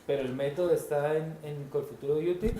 pero el método está en Colfuturo Beauty.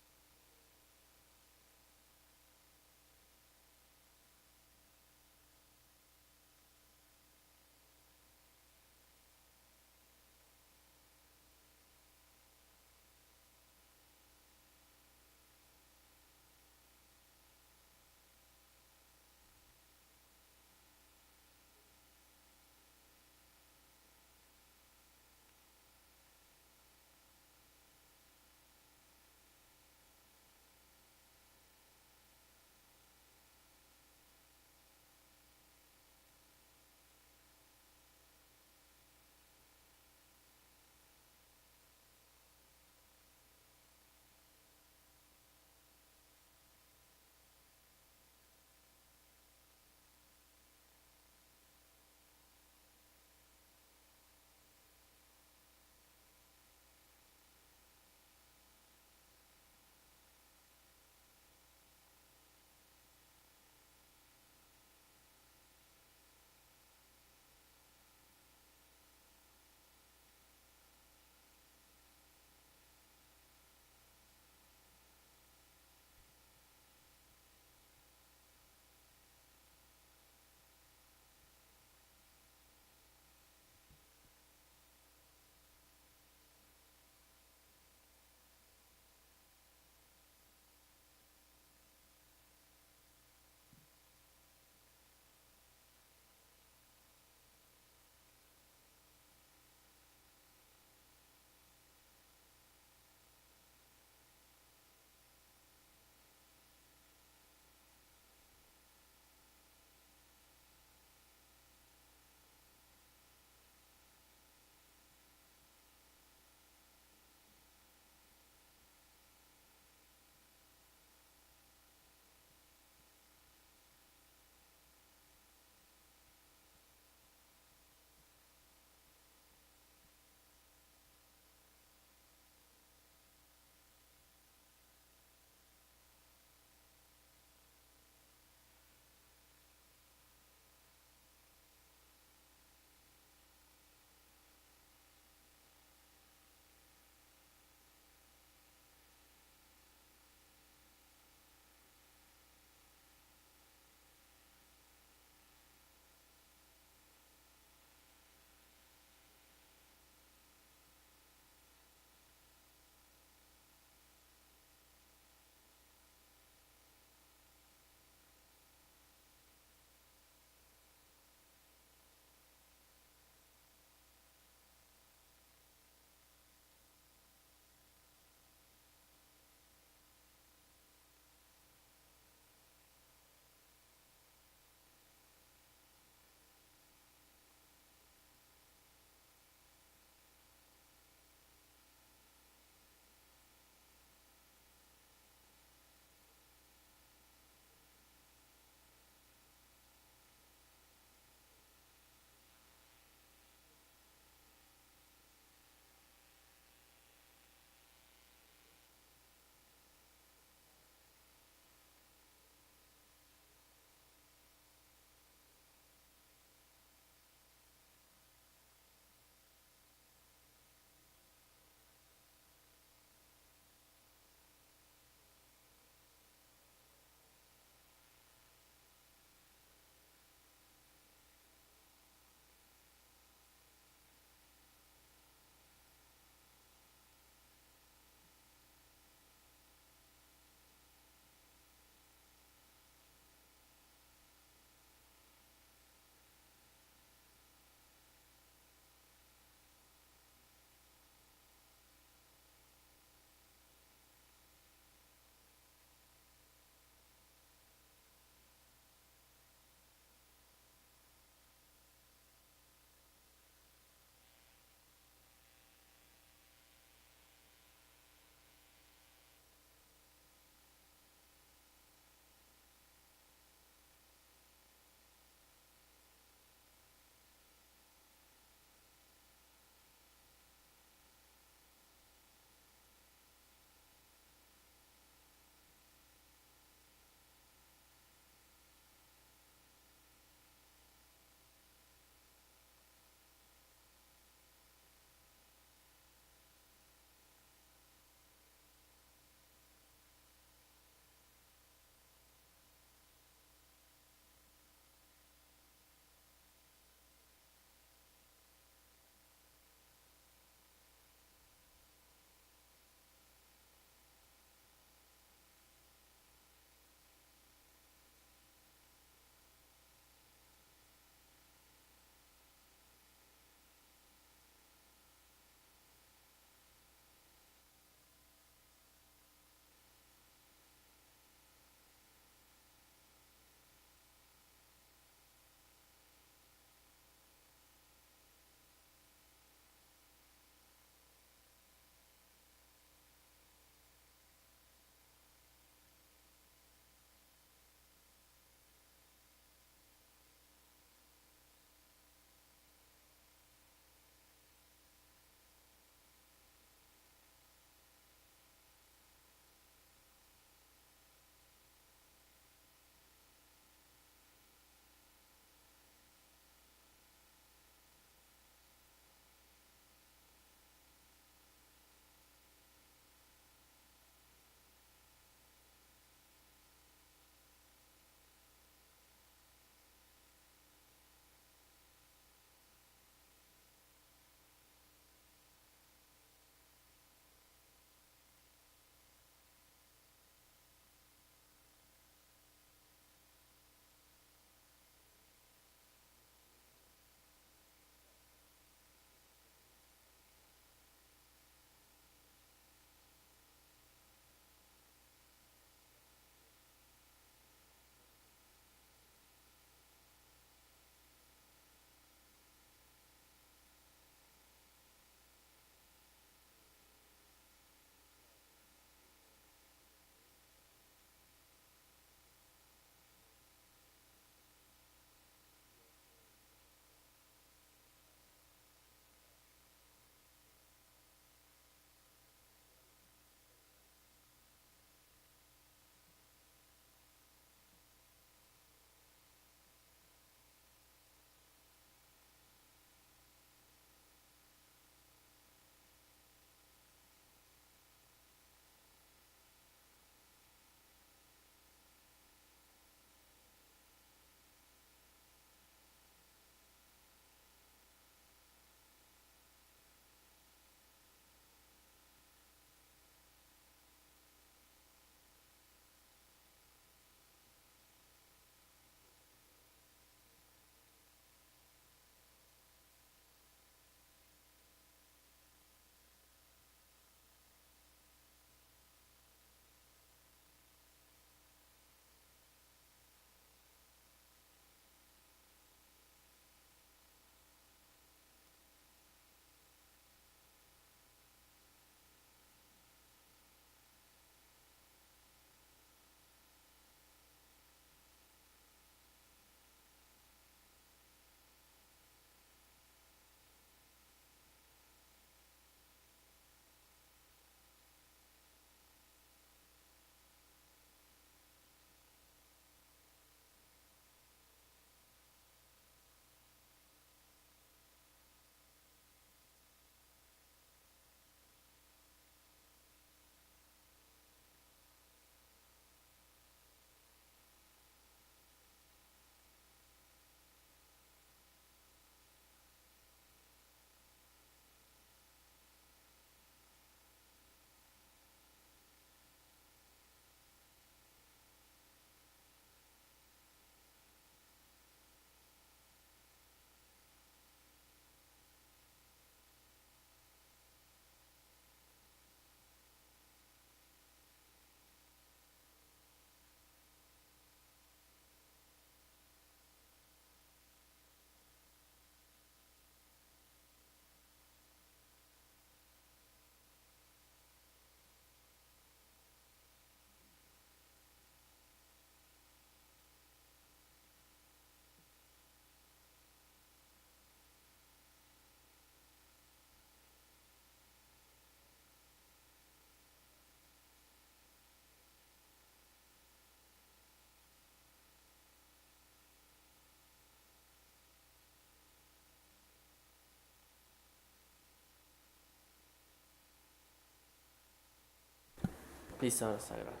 Listo, ahora está grabando.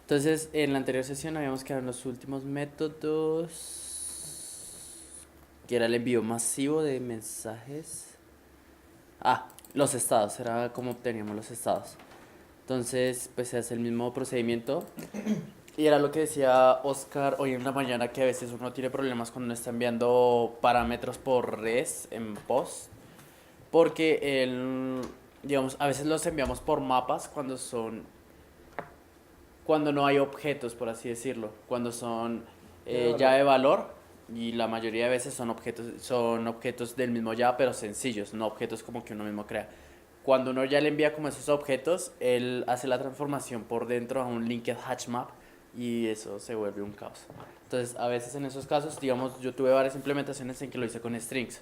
Entonces, en la anterior sesión habíamos quedado en los últimos métodos, que era el envío masivo de mensajes. Los estados, era como obteníamos los estados. Entonces, pues se hace el mismo procedimiento. Y era lo que decía Oscar hoy en la mañana, que a veces uno tiene problemas cuando uno está enviando parámetros por res en post. Porque digamos, a veces los enviamos por mapas cuando no hay objetos, por así decirlo. Cuando son ya de valor, y la mayoría de veces son objetos del mismo ya, pero sencillos, no objetos como que uno mismo crea. Cuando uno ya le envía como esos objetos, él hace la transformación por dentro a un linked hash map y eso se vuelve un caos. Entonces, a veces en esos casos, digamos, yo tuve varias implementaciones en que lo hice con strings.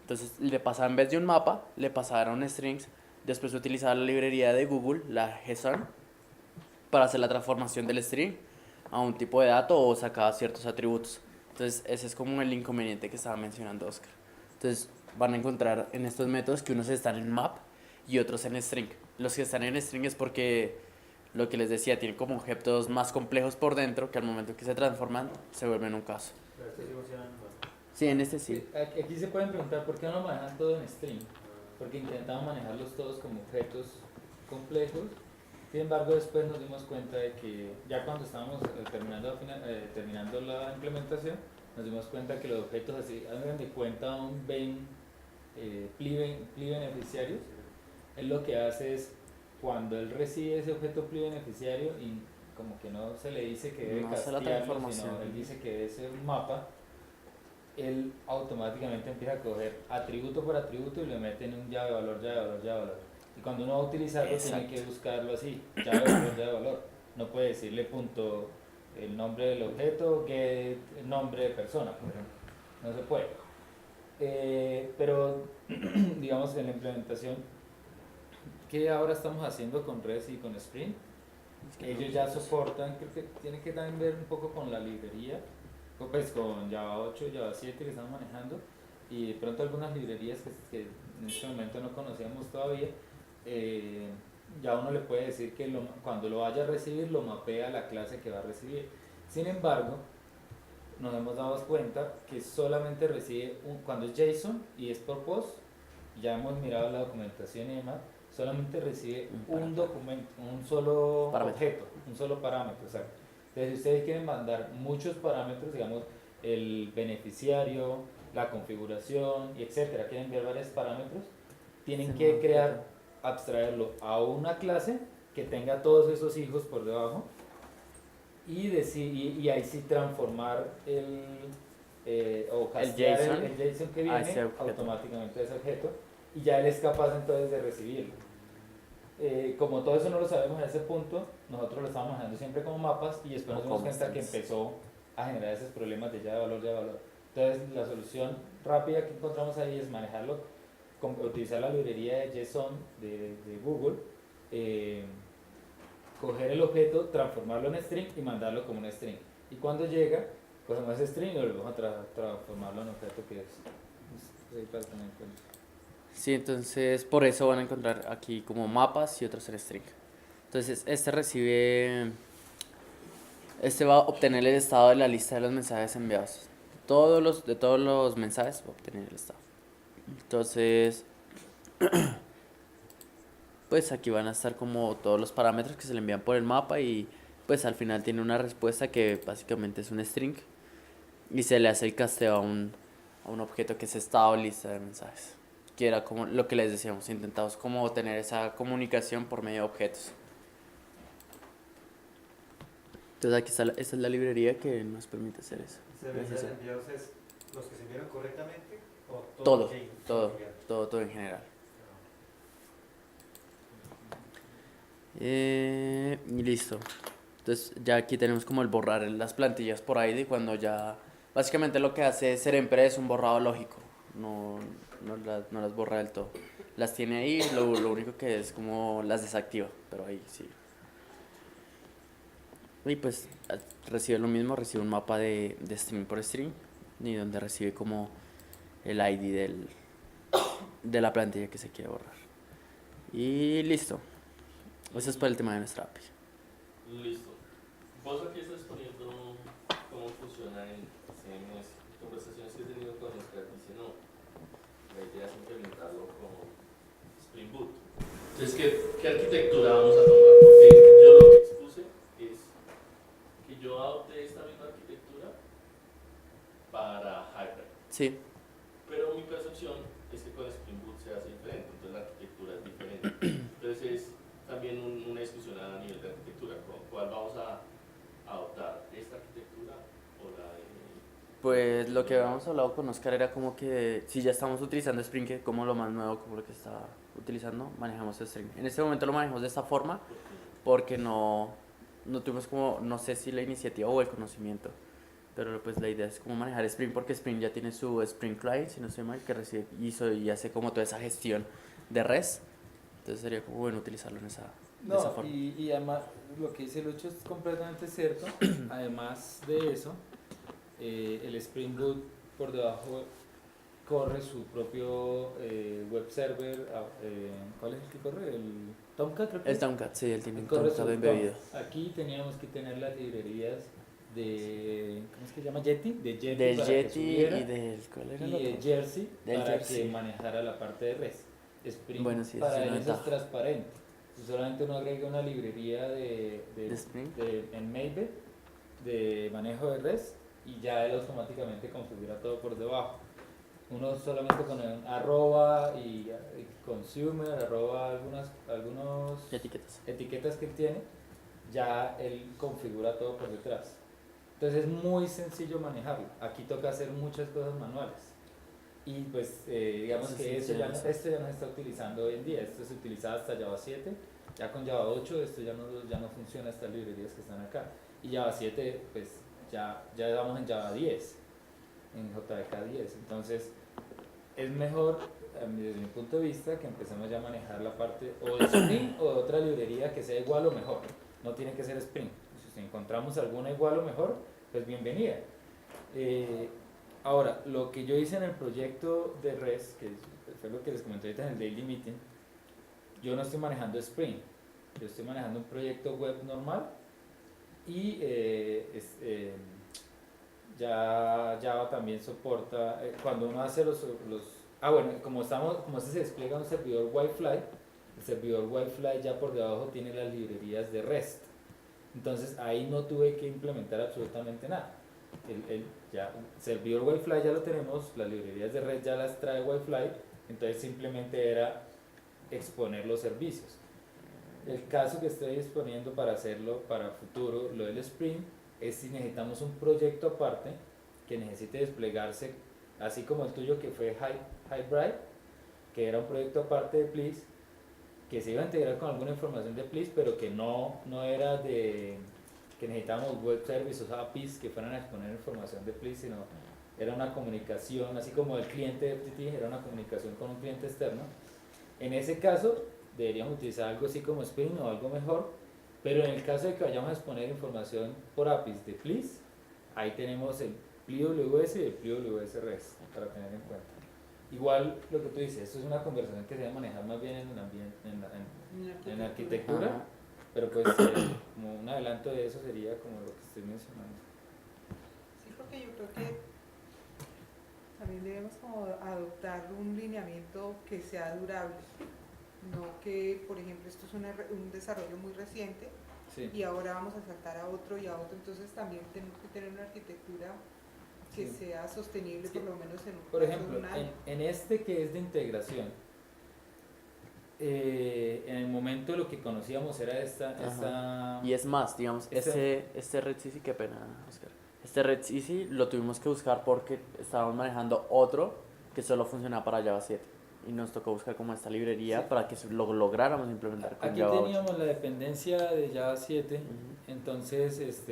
Entonces, le pasaba en vez de un mapa, le pasaron strings. Después utilizaba la librería de Google, la JSON, para hacer la transformación del string a un tipo de dato o sacaba ciertos atributos. Entonces, ese es como el inconveniente que estaba mencionando Oscar. Entonces, van a encontrar en estos métodos que unos están en map y otros en string. Los que están en string es porque lo que les decía, tienen como objetos más complejos por dentro que al momento que se transforman se vuelven un caso. Pero esto sí funciona en Rust. Sí, en este sí. Aquí se pueden preguntar por qué no lo manejan todo en string. Porque intentamos manejarlos todos como objetos complejos. Sin embargo, después nos dimos cuenta de que ya cuando estábamos terminando la implementación, nos dimos cuenta que los objetos así, hagan de cuenta un pli beneficiarios. Él lo que hace es, cuando él recibe ese objeto pli beneficiario y como que no se le dice que debe No hace la castearlo, transformación. sino él dice que debe ser un mapa, él automáticamente empieza a coger atributo por atributo y le mete en un llave valor, llave valor, llave valor. Y cuando uno va a utilizarlo, tiene que buscarlo así, llave valor, llave valor. No puede decirle punto el nombre del objeto, get el nombre de persona, por ejemplo. No se puede. Pero digamos que en la implementación que ahora estamos haciendo con REST y con Spring, ellos ya soportan, creo que tiene que también ver un poco con la librería, pues con Java 8, Java 7 que estamos manejando, y de pronto algunas librerías que en este momento no conocíamos todavía. Ya uno le puede decir que cuando lo vaya a recibir lo mapea a la clase que va a recibir. Sin embargo, nos hemos dado cuenta que solamente recibe cuando es JSON y es por post, ya hemos mirado la documentación y demás, solamente recibe un documento, un solo objeto, un solo parámetro, exacto. Entonces, si ustedes quieren mandar muchos parámetros, digamos, el beneficiario, la configuración, y etcétera, quieren enviar varios parámetros, tienen que crear, abstraerlo a una clase que tenga todos esos hijos por debajo y ahí sí transformar o castear el JSON que viene automáticamente a ese objeto, y ya él es capaz entonces de recibirlo. Como todo eso no lo sabemos en ese punto, nosotros lo estamos manejando siempre como mapas y después nos dimos cuenta que empezó a generar esos problemas de llave valor, llave valor. Entonces la solución rápida que encontramos ahí es manejarlo, utilizar la librería de JSON de Google, coger el objeto, transformarlo en string y mandarlo como un string. Y cuando llega, cogemos ese string y lo volvemos a transformarlo en objeto que es para tener en cuenta. Sí, entonces por eso van a encontrar aquí como mapas y otros en string. Entonces este va a obtener el estado de la lista de los mensajes enviados. De todos los mensajes va a obtener el estado. Entonces, pues aquí van a estar como todos los parámetros que se le envían por el mapa y pues al final tiene una respuesta que básicamente es un string y se le hace el casteo a un objeto que es estado lista de mensajes, que era como lo que les decíamos, intentamos como tener esa comunicación por medio de objetos. Entonces aquí está esta es la librería que nos permite hacer eso. ¿Se enviados es los que se enviaron correctamente o todo en general? Y listo. Entonces ya aquí tenemos como el borrar las plantillas por ID cuando ya... Básicamente lo que hace Serempre es un borrado lógico. No las borra del todo. Las tiene ahí, lo único que es como las desactiva, pero ahí sí. Y pues recibe lo mismo, recibe un mapa de string por string y donde recibe como el ID de la plantilla que se quiere borrar. Y listo. Eso es para el tema de nuestra API. Listo. Vos aquí estás poniendo cómo funciona el CMS. Conversaciones que he tenido con Oscar dice no. La idea es implementarlo con Spring Boot. Entonces, ¿qué arquitectura vamos a tomar? Porque yo lo que expuse es que yo adopté esta misma arquitectura para Hybrid. Sí, Pero mi percepción es que con Spring Boot se hace diferente, entonces la arquitectura es diferente. Entonces es también una discusión a nivel de arquitectura, ¿cuál vamos a adoptar? ¿Esta arquitectura o la de...? pues lo que habíamos hablado con Oscar era como que si ya estamos utilizando Spring, que como lo más nuevo, como lo que está utilizando, manejamos Spring. En este momento lo manejamos de esta forma porque no tuvimos como, no sé si la iniciativa o el conocimiento, pero pues la idea es como manejar Spring porque Spring ya tiene su Spring Client, si no estoy mal, que hizo y hace como toda esa gestión de REST. Entonces sería como bueno utilizarlo de esa No, forma. y además lo que dice Lucho es completamente cierto. Además de eso, el Spring Boot por debajo corre su propio web server. ¿Cuál es el que corre? ¿El Tomcat? Creo que El es. Tomcat, sí, él tiene un Corre su Tomcat embebido. Aquí teníamos que tener las librerías de, ¿cómo es que se llama? Yeti, de Yeti Del para que Yeti subiera, y del... ¿Cuál era el y de otro? Jersey Del para Jersey. que manejara la parte de REST. Spring Bueno, sí, esa para es una él eso es ventaja. transparente. Si solamente uno agrega una librería ¿De Spring? en Maven de manejo de REST y ya él automáticamente configura todo por debajo. Uno solamente con el arroba y consumer, arroba algunos Etiquetas. etiquetas que él tiene, ya él configura todo por detrás. Entonces es muy sencillo manejarlo. Aquí toca hacer muchas cosas manuales. Y pues digamos que esto ya no se está utilizando hoy en día. Esto se utilizaba hasta Java 7. Ya con Java 8 esto ya no funciona, estas librerías que están acá. Y Java 7 pues ya vamos en Java 10, en JDK 10. Entonces es mejor, desde mi punto de vista, que empecemos ya a manejar la parte o de Spring o de otra librería que sea igual o mejor. No tiene que ser Spring. Si encontramos alguna igual o mejor, pues bienvenida. Ahora, lo que yo hice en el proyecto de REST, que fue lo que les comenté ahorita en el Daily Meeting, yo no estoy manejando Spring. Yo estoy manejando un proyecto web normal y ya Java también soporta, cuando uno hace bueno, como este se despliega en un servidor Wi-Fi, el servidor Wi-Fi ya por debajo tiene las librerías de REST. Entonces ahí no tuve que implementar absolutamente nada. El servidor Wi-Fi ya lo tenemos, las librerías de REST ya las trae Wi-Fi, entonces simplemente era exponer los servicios. El caso que estoy exponiendo para hacerlo para futuro, lo del Spring, es si necesitamos un proyecto aparte que necesite desplegarse, así como el tuyo que fue Hybrid, que era un proyecto aparte de Please, que se iba a integrar con alguna información de Please, pero que no era de que necesitábamos web services o APIs que fueran a exponer información de Please, sino era una comunicación, así como el cliente de FTT era una comunicación con un cliente externo. En ese caso, deberíamos utilizar algo así como Spring o algo mejor, pero en el caso de que vayamos a exponer información por APIs de Please, ahí tenemos el PLWS y el PLWS REST para tener en cuenta. Igual lo que tú dices, esto es una conversación que se debe manejar más bien en el ambiente, en la arquitectura, Ajá. pero pues como un adelanto de eso sería como lo que estoy mencionando. Sí, porque yo creo que también debemos como adoptar un lineamiento que sea durable, no que, por ejemplo, esto es un desarrollo muy reciente Sí. y ahora vamos a saltar a otro y a otro, entonces también tenemos que tener una arquitectura que Sí. sea sostenible Es que, por lo menos en un por plazo ejemplo, de un año. en este que es de integración, en el momento lo que conocíamos era esta Y es más, digamos, este Red CC, qué pena, Oscar. Este Red CC lo tuvimos que buscar porque estábamos manejando otro que solo funcionaba para Java 7. Y nos tocó buscar como esta librería Sí. para que lo lográramos implementar con aquí Java 8. teníamos la dependencia de Java 7, Ujú. entonces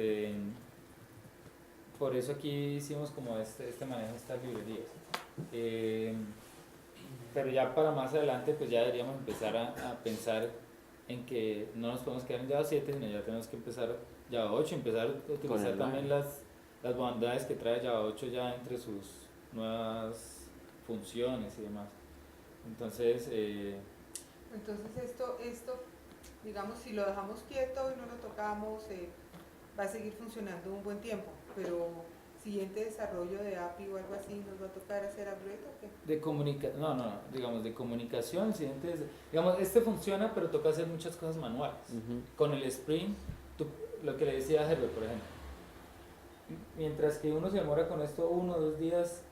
por eso aquí hicimos como este manejo de estas librerías. Pero ya para más adelante pues ya deberíamos empezar a pensar en que no nos podemos quedar en Java 7, sino ya tenemos que empezar Java 8, empezar a utilizar el también Nine. las bondades que trae Java 8 ya entre sus nuevas funciones y demás. Entonces, Entonces digamos, si lo dejamos quieto y no lo tocamos, va a seguir funcionando un buen tiempo, pero siguiente desarrollo de API o algo así, ¿nos va a tocar hacer upgrade o qué? digamos, de comunicación, digamos, este funciona, pero toca hacer muchas cosas manuales. Ujú. Con el Sprint, lo que le decía a Herbert, por ejemplo, mientras que uno se demora con esto 1 o 2 días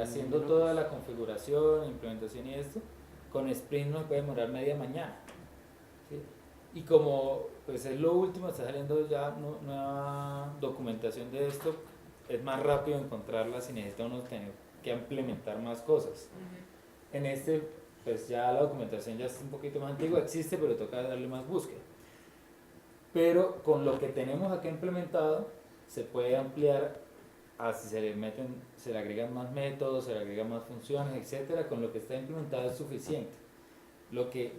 haciendo toda la configuración, implementación y esto, con Sprint nos puede demorar media mañana. ¿Sí? Y como pues es lo último, está saliendo ya nueva documentación de esto, es más rápido encontrarla si necesita uno tener que implementar más cosas. En este, pues ya la documentación ya es un poquito más antigua, existe, pero toca darle más búsqueda. Pero con lo que tenemos acá implementado, se puede ampliar si se le agregan más métodos, se le agregan más funciones, etcétera. Con lo que está implementado es suficiente. Lo que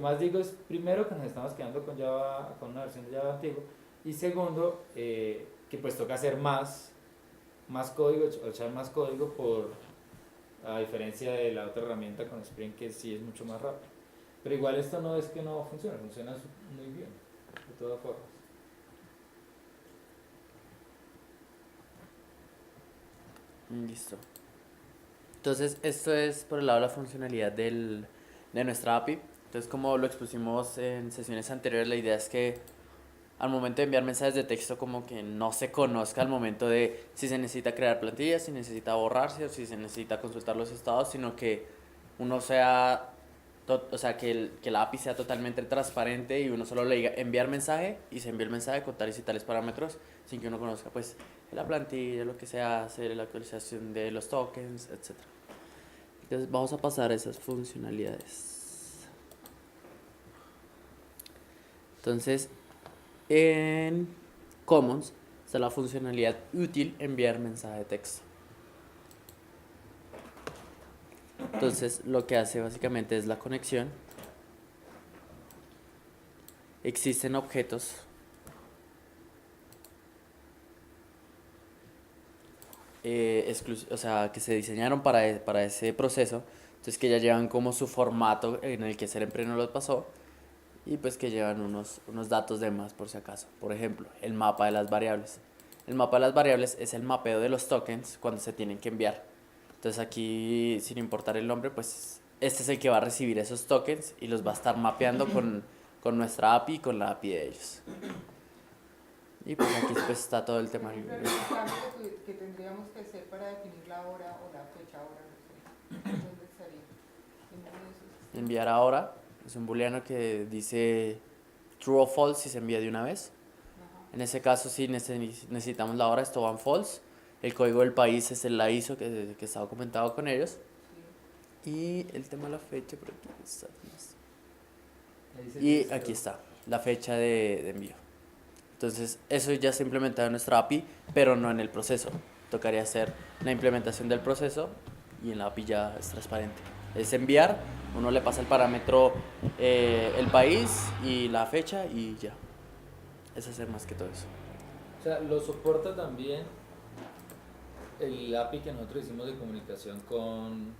más digo es, primero, que nos estamos quedando con Java, con una versión de Java antigua, y segundo, que pues toca hacer más código, echar más código, a diferencia de la otra herramienta con Spring, que sí es mucho más rápido. Pero igual esto no es que no funcione, funciona muy bien, de todas formas. Listo. Entonces, esto es por el lado de la funcionalidad de nuestra API. Entonces, como lo expusimos en sesiones anteriores, la idea es que al momento de enviar mensajes de texto como que no se conozca al momento de si se necesita crear plantillas, si necesita borrarse o si se necesita consultar los estados, sino que uno sea, o sea, que la API sea totalmente transparente y uno solo le diga enviar mensaje y se envía el mensaje con tales y tales parámetros sin que uno conozca pues la plantilla, lo que se hace, la actualización de los tokens, etc. Entonces vamos a pasar a esas funcionalidades. Entonces, en Commons está la funcionalidad útil enviar mensaje de texto. Entonces, lo que hace básicamente es la conexión. Existen objetos o sea, que se diseñaron para ese proceso, entonces que ya llevan como su formato en el que Serempre no los pasó y pues que llevan unos datos de más por si acaso. Por ejemplo, el mapa de las variables. El mapa de las variables es el mapeo de los tokens cuando se tienen que enviar. Entonces aquí, sin importar el nombre, pues este es el que va a recibir esos tokens y los va a estar mapeando con nuestra API y con la API de ellos. Y pues aquí pues está todo el tema. El cambio que tendríamos que hacer para definir la hora o la fecha ahora, no sé, ¿dónde estaría? ¿En uno de esos? Enviar ahora es un booleano que dice true o false si se envía de una vez. Ajá. En ese caso, si necesitamos la hora, esto va en false. El código del país es el ISO que estaba comentado con ellos. Sí. Y el tema de la fecha, por aquí está. Ahí dice Y texto. aquí está, la fecha de envío. Entonces, eso ya se ha implementado en nuestra API, pero no en el proceso. Tocaría hacer la implementación del proceso y en la API ya es transparente. Es enviar, uno le pasa el parámetro, el país y la fecha y ya. Es hacer más que todo eso. O sea, lo soporta también el API que nosotros hicimos de comunicación con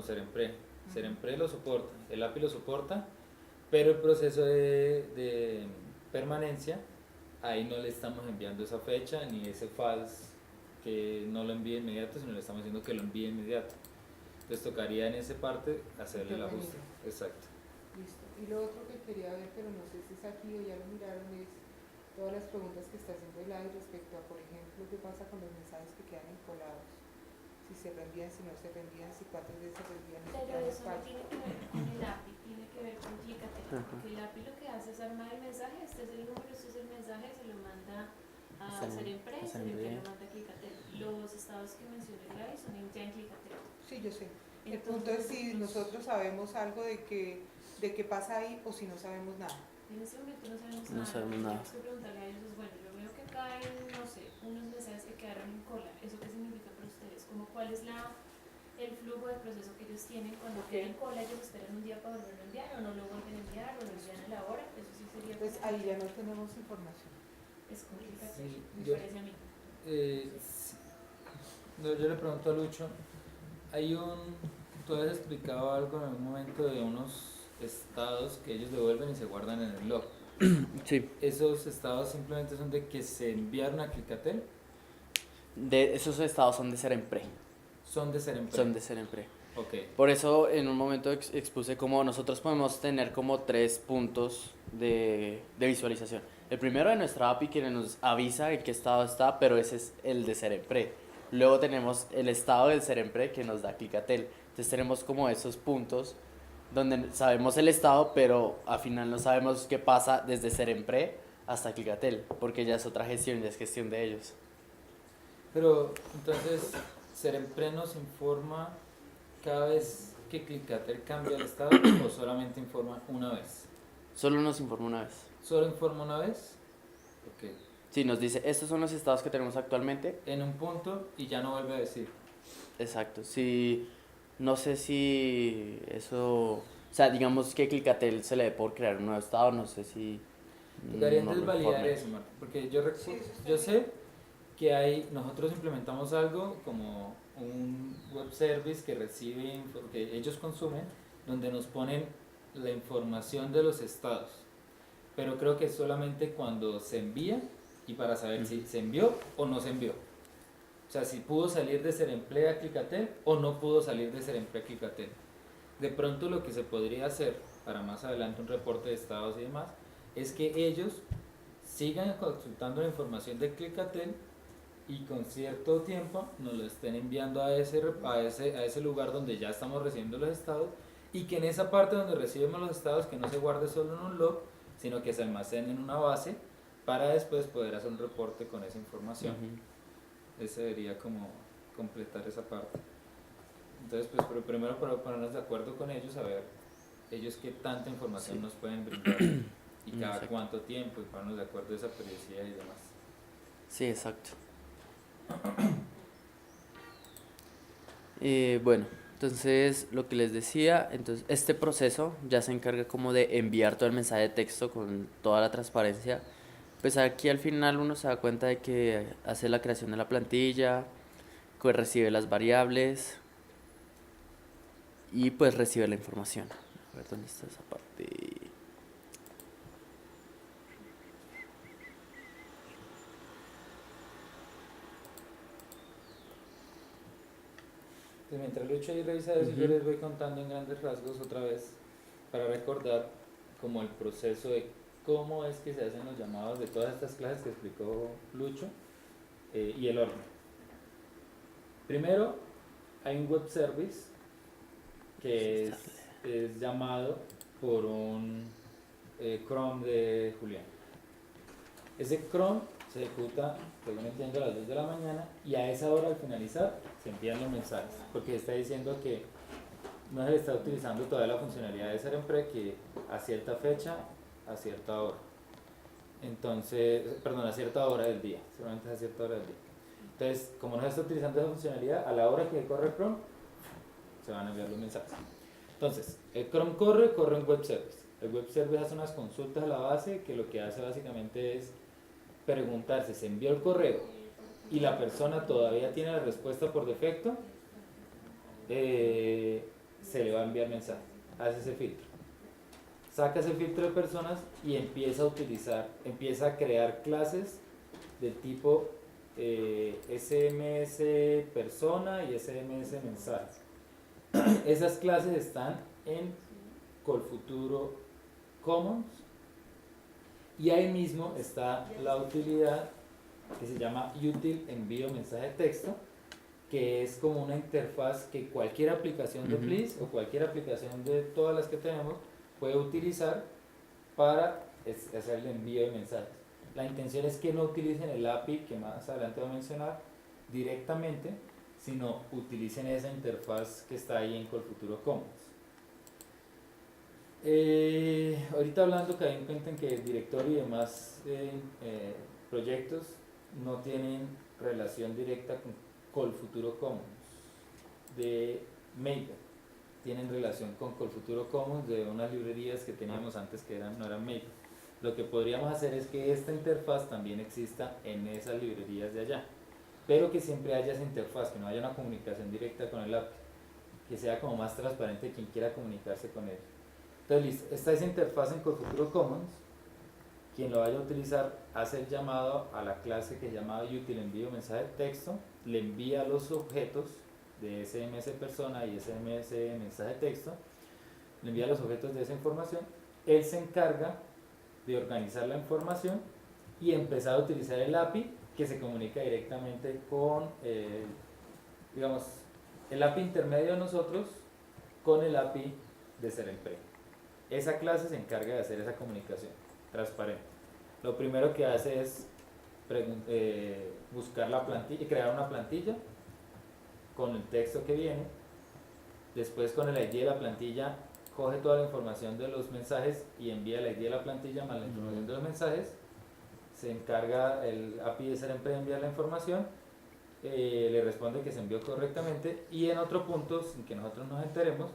Serempre. Serempre lo soporta, el API lo soporta, pero el proceso de permanencia, ahí no le estamos enviando esa fecha ni ese false que no lo envíe inmediato, sino le estamos diciendo que lo envíe inmediato. Entonces tocaría en esa parte hacerle el ajuste. Exacto. Listo. Y lo otro que quería ver, pero no sé si es aquí o ya lo miraron, es todas las preguntas que está haciendo Eli respecto a, por ejemplo, qué pasa con los mensajes que quedan encolados. Si se reenvían, si no se reenvían, si cuántas veces se reenvían, si Pero quedan eso no espacio. tiene que ver con el API, tiene que ver con Clicatec, porque el API lo que hace es armar el mensaje, este es el número, este es el mensaje, se lo manda a Serempre, Serempre lo manda a Clicatec. Los estados que mencioné Gladys son ya en Clicatec. Sí, yo sé. El punto es si nosotros sabemos algo de qué pasa ahí o si no sabemos nada. En este momento no sabemos No nada. sabemos Lo que nada. tenemos que preguntarle a ellos es, bueno, yo veo que caen, no sé, unos mensajes que quedaron en cola. ¿Eso qué significa para ustedes? Como cuál es el flujo de proceso que ellos tienen cuando queda en cola? ¿Ellos esperan un día para volverlo a enviar o no lo vuelven a enviar o lo envían a la hora? Eso sí sería... Entonces ahí ya no tenemos información. Es complicado, Sí, me yo- parece a mí. Sí. No, yo le pregunto a Lucho, tú habías explicado algo en algún momento de unos estados que ellos devuelven y se guardan en el log. Sí, Esos estados simplemente son de que se enviaron a Clicatel, esos estados son de ser en pre. son de ser empresa. Son de ser en pre. Ok. Por eso en un momento expuse como nosotros podemos tener como 3 puntos de visualización. El primero de nuestra API que nos avisa en qué estado está, pero ese es el de Serempre. Luego tenemos el estado del Serempre que nos da Clicatel. Entonces tenemos como esos puntos donde sabemos el estado, pero al final no sabemos qué pasa desde Serempre hasta Clicatel, porque ya es otra gestión, ya es gestión de ellos. Pero entonces, Serempre nos informa cada vez que Clicatel cambia el estado o solamente informa una vez. Solo nos informa una vez. ¿Solo informa una vez? Ok. Sí, nos dice, estos son los estados que tenemos actualmente. En un punto y ya no vuelve a decir. Exacto, sí, no sé si eso, o sea, digamos que Clicatel se le dé por crear un nuevo estado, no sé si... Tocaría no entonces lo validar informe. eso, Marta, porque yo, Sí, eso está yo bien. sé que nosotros implementamos algo como un web service que recibe, que ellos consumen, donde nos ponen la información de los estados, pero creo que es solamente cuando se envía y para saber si se envió o no se envió. O sea, si pudo salir de Seremplea a Clicatel o no pudo salir de Seremplea a Clicatel. De pronto lo que se podría hacer para más adelante un reporte de estados y demás es que ellos sigan consultando la información de Clicatel y con cierto tiempo nos lo estén enviando a ese lugar donde ya estamos recibiendo los estados y que en esa parte donde recibimos los estados que no se guarde solo en un log, sino que se almacene en una base para después poder hacer un reporte con esa información. Ujú. Ese debería como completar esa parte. Entonces, pues pero primero para ponernos de acuerdo con ellos, a ver ellos qué tanta información nos pueden brindar y cada Exacto. cuánto tiempo y ponernos de acuerdo de esa periodicidad y demás. Sí, exacto. Bueno, entonces lo que les decía, entonces este proceso ya se encarga como de enviar todo el mensaje de texto con toda la transparencia. Pues aquí al final uno se da cuenta de que hace la creación de la plantilla, que recibe las variables y pues recibe la información. A ver dónde está esa parte. Entonces, mientras Lucho ahí revisa eso, yo Ujú. les voy contando en grandes rasgos otra vez para recordar como el proceso de cómo es que se hacen los llamados de todas estas clases que explicó Lucho y el orden. Primero, hay un web service que es llamado por un cron de Julián. Ese cron se ejecuta, según entiendo, a las 2 de la mañana y a esa hora al finalizar se envían los mensajes, porque está diciendo que no se está utilizando todavía la funcionalidad de Serempre que a cierta fecha, a cierta hora. Entonces, perdón, a cierta hora del día, solamente a cierta hora del día. Entonces, como no se está utilizando esa funcionalidad, a la hora que corre el cron, se van a enviar los mensajes. Entonces, el cron corre en web service. El web service hace unas consultas a la base que lo que hace básicamente es preguntar si se envió el correo y la persona todavía tiene la respuesta por defecto, se le va a enviar mensaje. Hace ese filtro. Saca ese filtro de personas y empieza a crear clases del tipo SMS persona y SMS mensaje. Esas clases están en Colfuturo Commons y ahí mismo está la utilidad que se llama util envío mensaje de texto, que es como una interfaz que cualquier aplicación de Ujú. Please o cualquier aplicación de todas las que tenemos puede utilizar para hacer el envío de mensajes. La intención es que no utilicen el API que más adelante voy a mencionar directamente, sino utilicen esa interfaz que está ahí en Colfuturo Commons. Ahorita hablando que hay en cuenta en que el directorio y demás proyectos no tienen relación directa con Colfuturo Commons de Maven, tienen relación con Colfuturo Commons de unas librerías que teníamos antes que no eran Maven. Lo que podríamos hacer es que esta interfaz también exista en esas librerías de allá, pero que siempre haya esa interfaz, que no haya una comunicación directa con el API, que sea como más transparente quien quiera comunicarse con él. Entonces, listo, esta es interfaz en CodeFuturo Commons. Quien lo vaya a utilizar hace el llamado a la clase que se llama util envío mensaje de texto, le envía los objetos de SMS persona y SMS mensaje de texto, le envía los objetos de esa información, él se encarga de organizar la información y empezar a utilizar el API que se comunica directamente con, digamos, el API intermedio de nosotros con el API de Serempre. Esa clase se encarga de hacer esa comunicación transparente. Lo primero que hace es buscar la plantilla, crear una plantilla con el texto que viene. Después, con el ID de la plantilla, coge toda la información de los mensajes y envía el ID de la plantilla más la información de los mensajes. Se encarga el API de Serempre de enviar la información, le responde que se envió correctamente y en otro punto, sin que nosotros nos enteremos,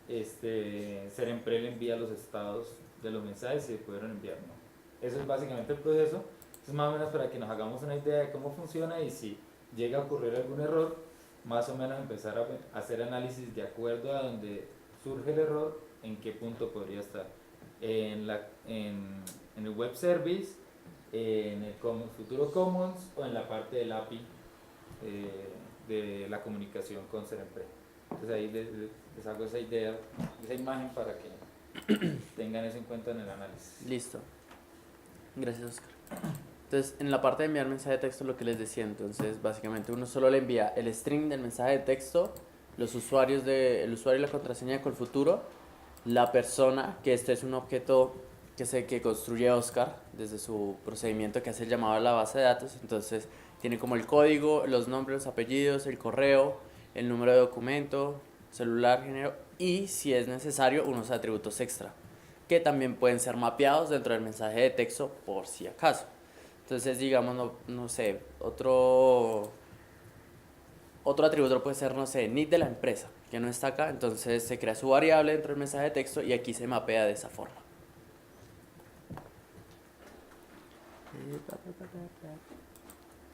Serempre le envía los estados de los mensajes si se pudieron enviar o no. Eso es básicamente el proceso. Es más o menos para que nos hagamos una idea de cómo funciona y si llega a ocurrir algún error, más o menos empezar a hacer análisis de acuerdo a donde surge el error, en qué punto podría estar. En el web service, en el Futuro Commons o en la parte del API de la comunicación con Serempre. Entonces ahí les hago esa idea, esa imagen para que tengan eso en cuenta en el análisis. Listo. Gracias, Oscar. Entonces, en la parte de enviar mensaje de texto, lo que les decía, entonces, básicamente uno solo le envía el string del mensaje de texto, el usuario y la contraseña con el futuro, la persona, que este es un objeto que construye Oscar desde su procedimiento que hace el llamado a la base de datos. Entonces, tiene como el código, los nombres, los apellidos, el correo, el número de documento, celular, género y, si es necesario, unos atributos extra que también pueden ser mapeados dentro del mensaje de texto por si acaso. Entonces, digamos, no sé, otro atributo puede ser, no sé, NID de la empresa, que no está acá, entonces se crea su variable dentro del mensaje de texto y aquí se mapea de esa forma.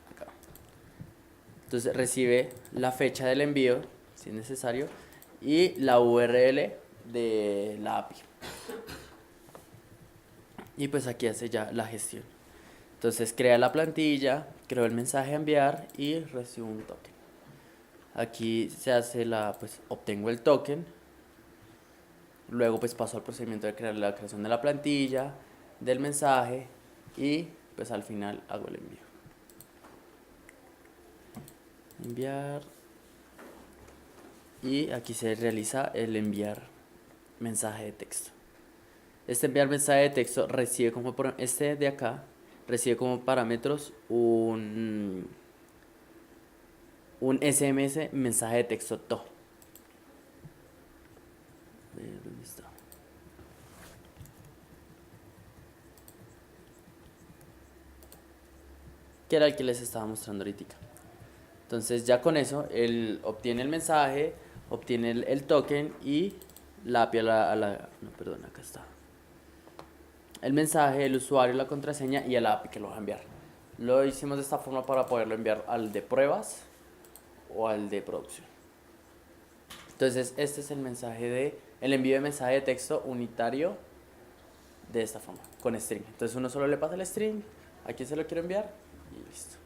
Acá. Entonces recibe la fecha del envío, si es necesario, y la URL de la API. Y pues aquí hace ya la gestión. Entonces crea la plantilla, creó el mensaje a enviar y recibo un token. Aquí se hace pues obtengo el token. Luego pues paso al procedimiento de crear la creación de la plantilla, del mensaje y pues al final hago el envío. Enviar. Y aquí se realiza el enviar mensaje de texto. Este enviar mensaje de texto recibe como este de acá recibe como parámetros un SMS mensaje de texto to. ¿Dónde está? Que era el que les estaba mostrando ahorita. Entonces ya con eso él obtiene el mensaje, obtiene el token y la API no, perdón, acá está. El mensaje, el usuario, la contraseña y el API que lo va a enviar. Lo hicimos de esta forma para poderlo enviar al de pruebas o al de producción. Entonces este es el envío de mensaje de texto unitario de esta forma, con string. Entonces uno solo le pasa el string, a quién se lo quiero enviar y listo.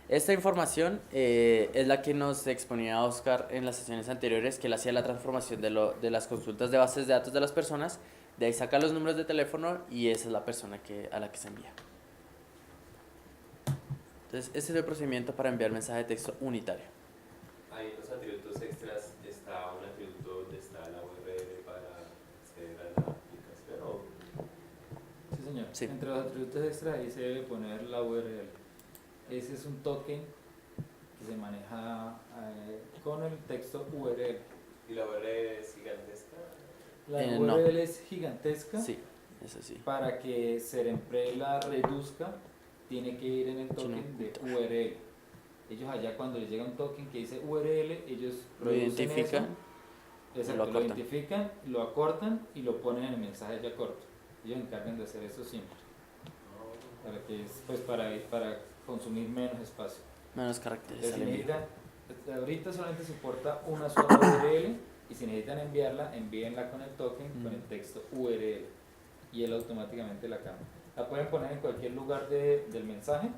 Esta información es la que nos exponía Oscar en las sesiones anteriores, que él hacía la transformación de las consultas de bases de datos de las personas. De ahí saca los números de teléfono y esa es la persona a la que se envía. Entonces, este es el procedimiento para enviar mensaje de texto unitario. Hay unos atributos extras, está un atributo donde está la URL para acceder a la aplicación o... Sí, señor. Sí. Entre los atributos extra ahí se debe poner la URL. Ese es un token que se maneja con el texto URL. ¿Y la URL es gigantesca? La No. URL es gigantesca. Sí, eso sí. Para que Serempre la reduzca, tiene que ir en el token de URL. Ellos allá cuando les llega un token que dice URL, ellos Lo reducen identifican. eso, exacto, lo identifican, lo acortan y lo ponen en el mensaje ya corto. Ellos encargan de hacer eso siempre. Para que pues para consumir menos espacio. Menos caracteres Entonces, al envío. ahorita solamente soporta una sola URL y si necesitan enviarla, envíenla con el token, con el texto URL, y él automáticamente la cambia. La pueden poner en cualquier lugar del mensaje,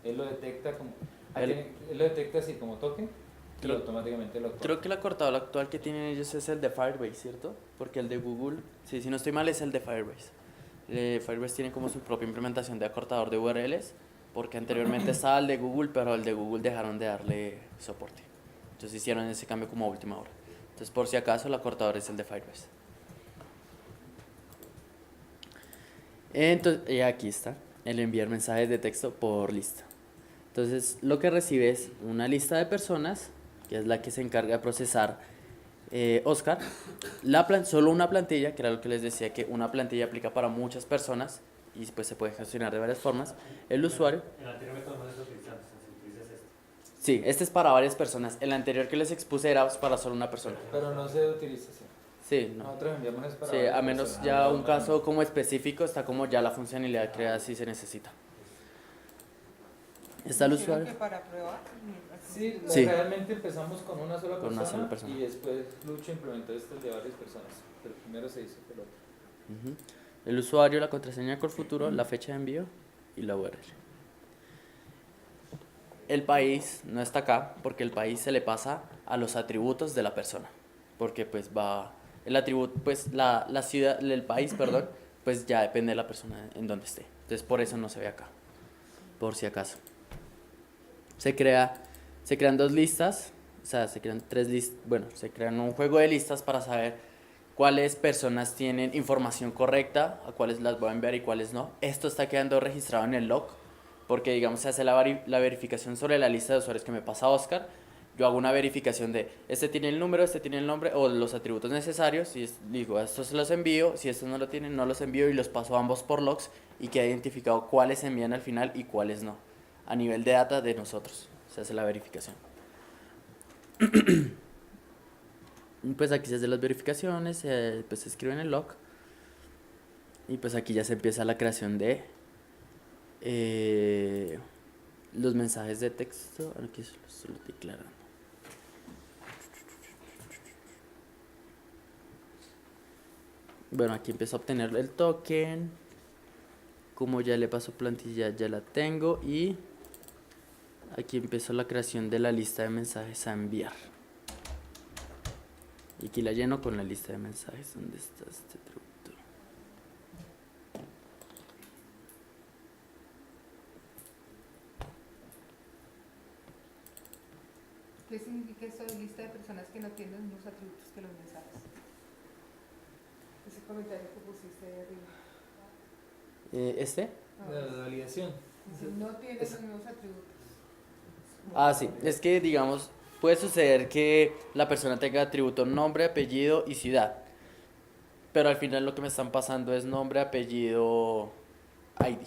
él lo detecta como, él lo detecta así como token, y Creo- automáticamente lo Creo que el acortador actual que tienen ellos es el de Firebase, ¿cierto? Porque el de Google, sí, si no estoy mal, es el de Firebase. Firebase tiene como su propia implementación de acortador de URLs, porque anteriormente estaba el de Google, pero el de Google dejaron de darle soporte. Entonces hicieron ese cambio como a última hora. Entonces, por si acaso, el acortador es el de Firebase. Entonces, y aquí está, el enviar mensajes de texto por lista. Entonces, lo que recibe es una lista de personas, que es la que se encarga de procesar Oscar. Solo una plantilla, que era lo que les decía, que una plantilla aplica para muchas personas y pues se puede gestionar de varias formas. El usuario. El anterior método no se utiliza, se utiliza este. Sí, este es para varias personas. El anterior que les expuse era para solo una persona. Pero no se utiliza así. Sí, no. Nosotros enviamos es para Sí, varias a menos personas. ya un caso como específico está como ya la funcionalidad creada si se necesita. Está el Hicieron usuario. que para pruebas. Sí, Sí. realmente empezamos con una sola Con persona, una sola persona. y después Lucho implementó este de varias personas, pero primero se hizo el otro. Ujú. El usuario, la contraseña con futuro, la fecha de envío y la URL. El país no está acá porque el país se le pasa a los atributos de la persona. Porque pues va, el atributo, pues la ciudad, el país, perdón, pues ya depende de la persona en donde esté. Entonces por eso no se ve acá, por si acaso. Se crean dos listas, o sea, se crean tres listas, bueno, se crean un juego de listas para saber cuáles personas tienen información correcta, a cuáles las voy a enviar y cuáles no. Esto está quedando registrado en el log, porque digamos se hace la verificación sobre la lista de usuarios que me pasa Oscar. Yo hago una verificación de este tiene el número, este tiene el nombre o los atributos necesarios y digo, estos los envío, si estos no lo tienen, no los envío y los paso ambos por logs y queda identificado cuáles se envían al final y cuáles no. A nivel de data de nosotros se hace la verificación. Pues aquí se hacen las verificaciones, pues se escribe en el log y pues aquí ya se empieza la creación de los mensajes de texto. Aquí solo estoy declarando. Bueno, aquí empiezo a obtener el token. Como ya le paso plantilla, ya la tengo y aquí empiezo la creación de la lista de mensajes a enviar. Y aquí la lleno con la lista de mensajes. ¿Dónde está este atributo? ¿Qué significa esto de lista de personas que no tienen los mismos atributos que los mensajes? Ese comentario que pusiste ahí arriba. ¿Este? La validación. No tiene los mismos atributos. Ah, sí. Es que, digamos, puede suceder que la persona tenga atributo nombre, apellido y ciudad. Pero al final lo que me están pasando es nombre, apellido, ID.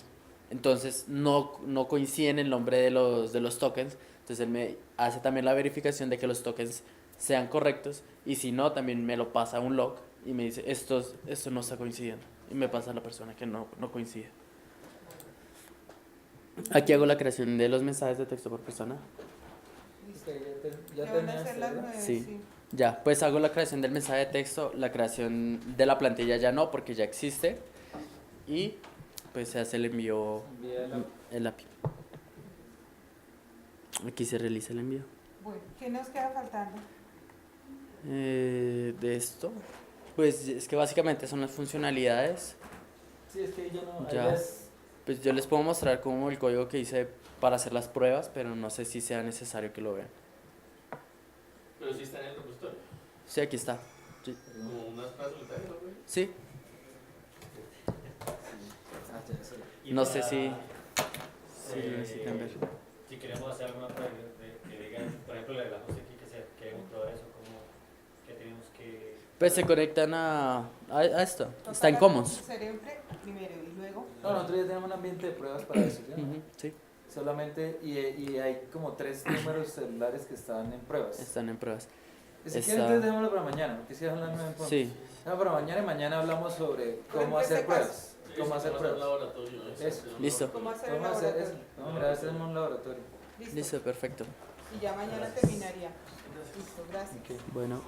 Entonces no coinciden el nombre de los tokens. Entonces él me hace también la verificación de que los tokens sean correctos. Y si no, también me lo pasa a un log y me dice, esto no está coincidiendo. Y me pasa a la persona que no coincide. Aquí hago la creación de los mensajes de texto por persona. Listo, Ya ya van a terminaste, ser las ¿verdad? 9, Sí. sí. Ya, pues hago la creación del mensaje de texto, la creación de la plantilla ya no, porque ya existe. Y pues se hace el envío, Envía el API. Aquí se realiza el envío. Bueno, ¿qué nos queda faltando? De esto, pues es que básicamente son las funcionalidades. Sí, es que yo no. Ya. Pues yo les puedo mostrar como el código que hice para hacer las pruebas, pero no sé si sea necesario que lo vean. Pero sí está en el repositorio. Sí, aquí está. Sí. Como unas pruebas solitarias, ¿no, güey? Sí. Y No sé para, si lo necesitan ver. Si queremos hacer alguna prueba que digan, por ejemplo, la de la José aquí, que queremos probar eso, como que tenemos que... Pues se conectan a esto. Está en Commons. Siempre primero y luego. No, nosotros ya tenemos un ambiente de pruebas para eso, ¿ya? Ujú, sí, Solamente, y hay como 3 números celulares que están en pruebas. están en pruebas. Si quieren, está- entonces dejémoslo para mañana, porque si son las 9 en punto. Sí, No, para mañana y mañana hablamos sobre cómo hacer pruebas. Cómo hacer un pruebas. laboratorio, ¿no? Eso. Listo. ¿Cómo hacer el ¿Cómo hacer eso? laboratorio? No, mira, este es un laboratorio. Listo. listo, perfecto. Y ya mañana terminaría. Listo, gracias. Bueno.